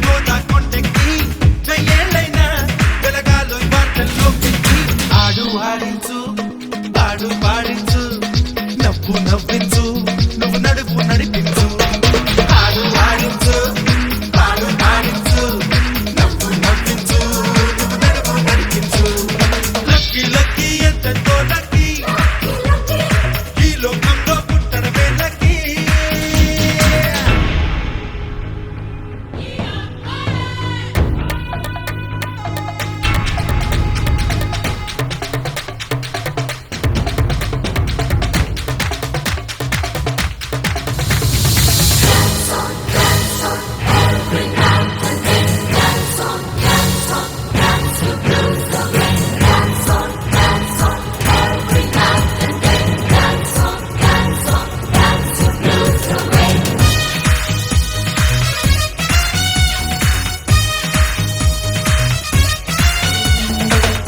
గోదా కొండెక్కి వెయ్యేళ్ళైనా వెలగాలో వార్తల్లో పెట్టి ఆడు ఆడించు పాడు పాడించు నవ్వు నవ్వించు నువ్వు నడుపు నడిపించు ఆడు ఆడించు పాడు పాడించు నవ్వు నవ్వించు నువ్వు నడుపు నడిపించు లక్కీ లక్కీ ఎంతో లక్కీ ఈ లోకంలో పుట్టడమే లక్కీ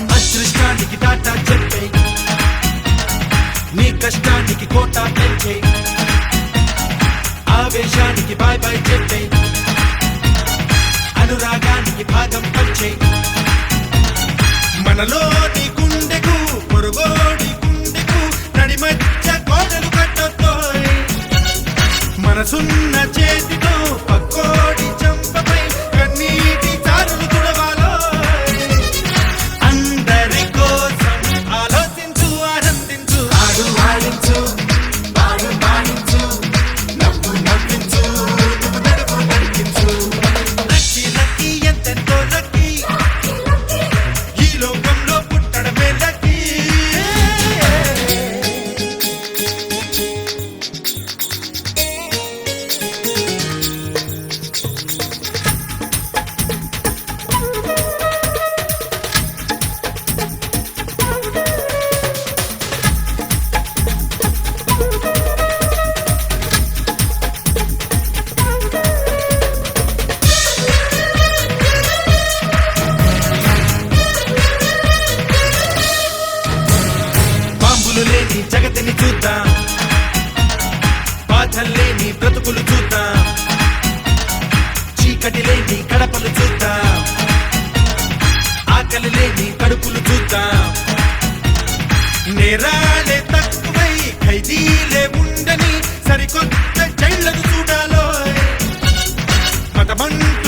అదృష్టానికి టాటా చెప్పే నీ కష్టానికి కోటా పెంచే ఆవేశానికి బాయ్ బాయ్ చెప్పే అనురాగానికి భాగం పంచే మనలోని గుండెకు పొరుగోడి గుండెకు నడి మధ్య కోటలు కట్టొద్దోయ్ మనసున్న చేతితో పక్కోడి చంపపై కన్నీటి చారులు తుడవాలోయ్ అందరి కోసం ఆలోచించు ఆనందించు ఆడు ఆడించు పాడు పాడించు నవ్వు నవ్వించు నువ్వు నడుపు నడిపించు లక్కీ లక్కీ ఎంతెంతో లక్కీ ఈ లోకంలో పుట్టడమే లక్కీ బాంబులు లేని జగతిని చూద్దాం బాధలు లేని బ్రతుకులు చూద్దాం చీకటి లేని కడపలు చూద్దాం ఆకలి లేని కడుపులు చూద్దాం నేరాలే తక్కువై ఖైదీలే ఉండని సరికొత్త జైళ్లను చూడాలో మతమంటూ